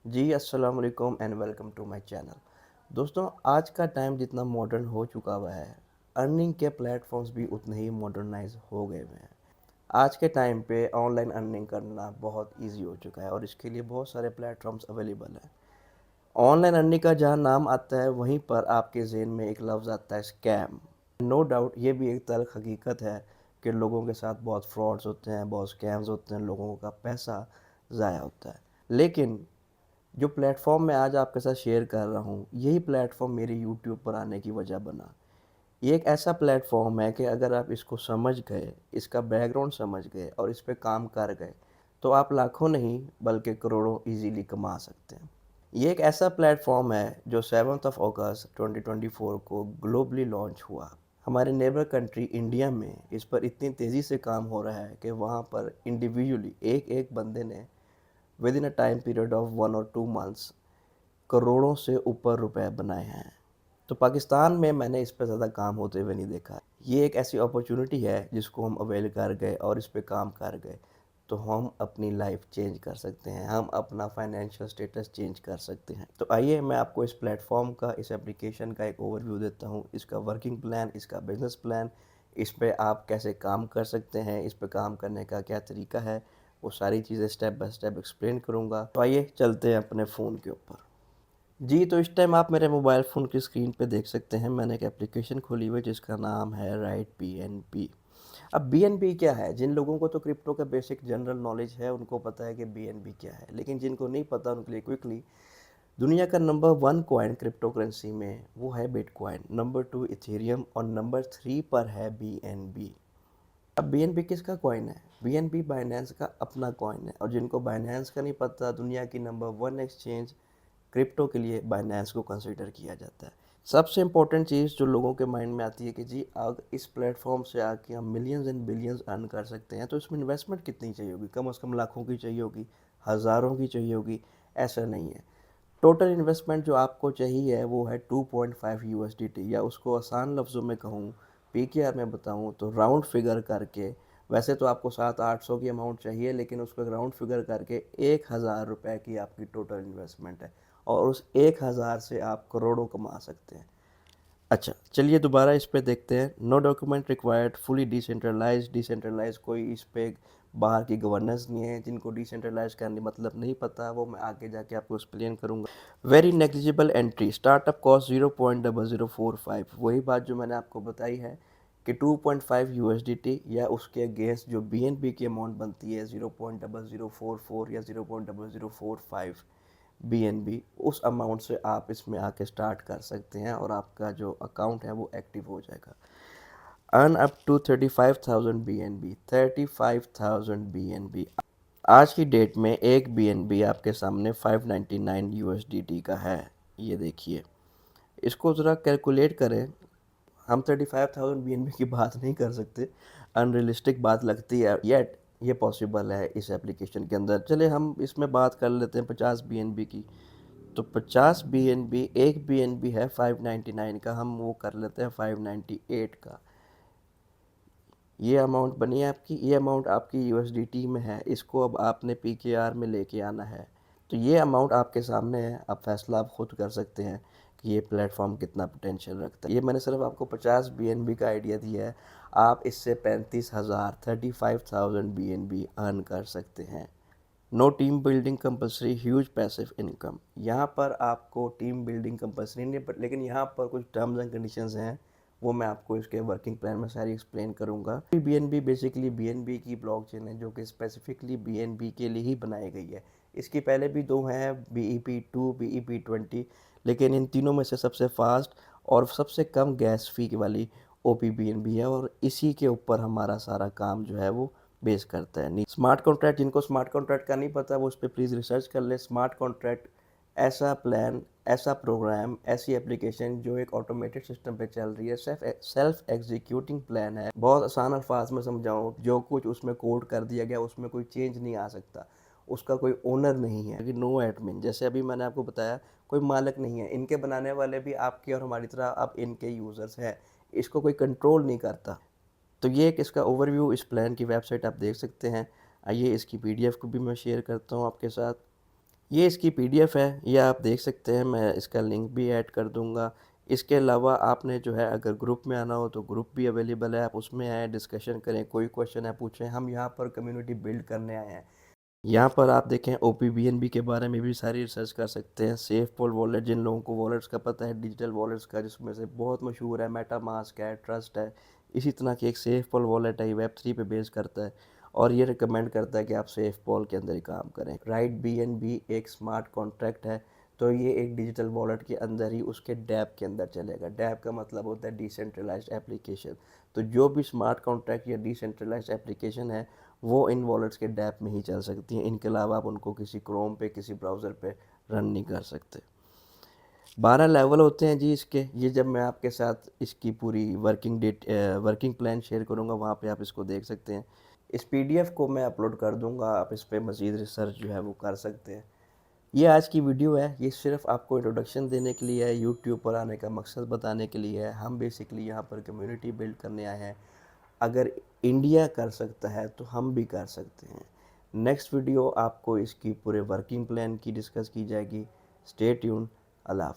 जी अस्सलाम वालेकुम and welcome to my channel. दोस्तों, आज का टाइम जितना मॉडर्न हो चुका हुआ है, अर्निंग के प्लेटफॉर्म्स भी उतने ही मॉडर्नाइज हो गए हुए हैं। आज के टाइम पे ऑनलाइन अर्निंग करना बहुत इजी हो चुका है और इसके लिए बहुत सारे प्लेटफॉर्म्स अवेलेबल हैं। ऑनलाइन अर्निंग का जहाँ नाम आता है वहीं पर आपके ज़हन में एक लफ्ज़ आता है स्कैम। नो डाउट ये भी एक तल्ख़ हकीकत है कि लोगों के साथ बहुत फ्रॉड्स होते हैं, बहुत स्कैम्स होते हैं, लोगों का पैसा ज़ाया होता है। लेकिन जो प्लेटफॉर्म मैं आज आपके साथ शेयर कर रहा हूँ, यही प्लेटफॉर्म मेरे यूट्यूब पर आने की वजह बना। ये एक ऐसा प्लेटफॉर्म है कि अगर आप इसको समझ गए, इसका बैकग्राउंड समझ गए और इस पे काम कर गए, तो आप लाखों नहीं बल्कि करोड़ों इजीली कमा सकते हैं। ये एक ऐसा प्लेटफॉर्म है जो 7th ऑफ अगस्त 2024 को ग्लोबली लॉन्च हुआ। हमारे नेबर कंट्री इंडिया में इस पर इतनी तेज़ी से काम हो रहा है कि वहाँ पर इंडिविजुअली एक-एक बंदे ने with in a time period of 1 और 2 मंथ्स करोड़ों से ऊपर रुपए बनाए हैं। तो पाकिस्तान में मैंने इस पे ज़्यादा काम होते हुए नहीं देखा है। ये एक ऐसी अपॉर्चुनिटी है जिसको हम अवेल कर गए और इस पे काम कर गए, तो हम अपनी लाइफ चेंज कर सकते हैं, हम अपना फाइनेंशियल स्टेटस चेंज कर सकते हैं। तो आइए मैं आपको इस प्लेटफ़ॉर्म का, इस एप्लीकेशन का एक ओवरव्यू देता हूँ, इसका वर्किंग प्लान, इसका बिज़नेस प्लान, इस पे आप कैसे काम कर सकते हैं, इस पे काम करने का क्या तरीका है, वो सारी चीज़ें स्टेप बाय स्टेप एक्सप्लेन करूँगा। तो आइए चलते हैं अपने फ़ोन के ऊपर। जी, तो इस टाइम आप मेरे मोबाइल फ़ोन की स्क्रीन पे देख सकते हैं, मैंने एक एप्लीकेशन खोली हुई है जिसका नाम है राइट बीएनबी। अब बीएनबी क्या है? जिन लोगों को तो क्रिप्टो का बेसिक जनरल नॉलेज है, उनको पता है कि बीएनबी क्या है। लेकिन जिनको नहीं पता उनके लिए क्विकली, दुनिया का नंबर 1 कॉइन क्रिप्टो करेंसी में वो है बिटकॉइन, नंबर 2 इथेरियम और नंबर 3 पर है बीएनबी। अब बीएनबी किसका कॉइन है? बीएनबी बाइनेंस का अपना कॉइन है और जिनको बाइनेंस का नहीं पता, दुनिया की नंबर 1 एक्सचेंज क्रिप्टो के लिए बाइनेंस को कंसीडर किया जाता है। सबसे इम्पोर्टेंट चीज़ जो लोगों के माइंड में आती है कि जी अगर इस प्लेटफॉर्म से आके हम मिलियंस एंड बिलियंस अर्न कर सकते हैं, तो इसमें इन्वेस्टमेंट कितनी चाहिए होगी? कम से कम लाखों की चाहिए होगी, हज़ारों की चाहिए होगी? ऐसा नहीं है। टोटल इन्वेस्टमेंट जो आपको चाहिए है वो है 2.5 यूएसडीटी, या उसको आसान लफ्ज़ों में कहूँ, पीकेआर में बताऊँ तो राउंड फिगर करके, वैसे तो आपको 700-800 की अमाउंट चाहिए, लेकिन उसको राउंड फिगर करके 1000 रुपये की आपकी टोटल इन्वेस्टमेंट है और उस 1000 से आप करोड़ों कमा सकते हैं। अच्छा, चलिए दोबारा इस पे देखते हैं। No document required, fully decentralise कोई इस पे बाहर की गवर्नेंस नहीं है। जिनको डिसेंट्रलाइज करने मतलब नहीं पता, वो मैं आगे जाके आपको एक्सप्लेन करूँगा। Very negligible entry, startup cost 0.0045, वही बात जो मैंने आपको बताई है कि 2.5 यूएसडीटी या उसके अगेंस्ट जो बीएनबी की अमाउंट बनती है 0.0044 या 0.0045 बीएनबी, उस अमाउंट से आप इसमें आके स्टार्ट कर सकते हैं और आपका जो अकाउंट है वो एक्टिव हो जाएगा। Earn up to 35,000 BNB, 35,000 BNB. आज की डेट में एक बीएनबी आपके सामने 599 यूएसडीटी का है। ये देखिए, इसको ज़रा कैलकुलेट करें। हम 35,000 बीएनबी की बात नहीं कर सकते, अनरियलिस्टिक बात लगती है, येट ये पॉसिबल है इस एप्लीकेशन के अंदर। चले हम इसमें बात कर लेते हैं 50 बीएनबी की। तो 50 बीएनबी, एक बीएनबी है 599 का, हम वो कर लेते हैं 598 का। ये अमाउंट बनी है आपकी, ये अमाउंट आपकी यूएसडीटी में है, इसको अब आपने पीकेआर में लेके आना है। तो ये अमाउंट आपके सामने है, अब फैसला आप खुद कर सकते हैं कि ये प्लेटफॉर्म कितना पोटेंशियल रखता है। ये मैंने सिर्फ आपको 50 बीएनबी का आइडिया दिया है, आप इससे 35,000 35,000 बीएनबी अर्न कर सकते हैं। No team building compulsory, huge passive income. यहाँ पर आपको टीम बिल्डिंग कंपल्सरी नहीं है, लेकिन यहाँ पर कुछ टर्म्स एंड कंडीशंस हैं, वो मैं आपको इसके वर्किंग प्लान में सारी एक्सप्लेन करूँगा। बीएनबी बेसिकली बीएनबी की ब्लॉकचेन है जो कि स्पेसिफिकली बीएनबी के लिए ही बनाई गई है। इसकी पहले भी दो हैं, BEP2, BEP20, लेकिन इन तीनों में से सबसे फास्ट और सबसे कम गैस फी वाली OP BNB है और इसी के ऊपर हमारा सारा काम जो है वो बेस करता है। स्मार्ट कॉन्ट्रैक्ट, जिनको स्मार्ट कॉन्ट्रैक्ट का नहीं पता वो उस पर प्लीज़ रिसर्च कर ले। स्मार्ट कॉन्ट्रैक्ट ऐसा प्लान, ऐसा प्रोग्राम, ऐसी एप्लीकेशन जो एक ऑटोमेटेड सिस्टम पे चल रही है, सेल्फ एग्जीक्यूटिंग प्लान है। बहुत आसान अल्फाज में समझाऊँ, जो कुछ उसमें कोड कर दिया गया उसमें कोई चेंज नहीं आ सकता, उसका कोई ओनर नहीं है कि नो एडमिन, जैसे अभी मैंने आपको बताया कोई मालिक नहीं है। इनके बनाने वाले भी आपके और हमारी तरह अब इनके यूज़र्स हैं, इसको कोई कंट्रोल नहीं करता। तो ये एक इसका ओवरव्यू, इस प्लान की वेबसाइट आप देख सकते हैं। आइए इसकी पीडीएफ को भी मैं शेयर करता हूँ आपके साथ। ये इसकी पीडीएफ है, ये आप देख सकते हैं, मैं इसका लिंक भी ऐड कर दूँगा। इसके अलावा आपने जो है अगर ग्रुप में आना हो तो ग्रुप भी अवेलेबल है, आप उसमें आएँ, डिस्कशन करें, कोई क्वेश्चन है पूछें। हम यहाँ पर कम्युनिटी बिल्ड करने आए हैं। यहाँ पर आप देखें ओपीबीएनबी के बारे में भी सारी रिसर्च कर सकते हैं। सेफपोल वॉलेट, जिन लोगों को वॉलेट्स का पता है, डिजिटल वॉलेट्स का, जिसमें से बहुत मशहूर है मेटामास्क है, ट्रस्ट है, इसी तरह की एक सेफपोल वॉलेट है, ये वेब3 पे बेस करता है और ये रिकमेंड करता है कि आप सेफपोल के अंदर ही काम करें। राइट बीएनबी एक स्मार्ट कॉन्ट्रैक्ट है, तो ये एक डिजिटल वॉलेट के अंदर ही उसके डैप के अंदर चलेगा। डैप का मतलब होता है डिसेंट्रलाइज्ड एप्लीकेशन। तो जो भी स्मार्ट कॉन्ट्रैक्ट या डिसेंट्रलाइज्ड एप्लीकेशन है वो इन वॉलेट्स के डैप में ही चल सकती हैं। इनके अलावा आप उनको किसी क्रोम पे, किसी ब्राउज़र पे रन नहीं कर सकते। 12 लेवल होते हैं जी इसके। ये जब मैं आपके साथ इसकी पूरी वर्किंग प्लान शेयर करूँगा, वहाँ पे आप इसको देख सकते हैं। इस पीडीएफ को मैं अपलोड कर दूँगा, आप इस पे मज़ीद रिसर्च जो है वो कर सकते हैं। ये आज की वीडियो है, ये सिर्फ आपको इंट्रोडक्शन देने के लिए है, यूट्यूब पर आने का मकसद बताने के लिए है। हम बेसिकली यहाँ पर कम्युनिटी बिल्ड करने आए हैं। अगर इंडिया कर सकता है तो हम भी कर सकते हैं। नेक्स्ट वीडियो आपको इसकी पूरे वर्किंग प्लान की डिस्कस की जाएगी। Stay tune. अल्लाह हाफ़िज़।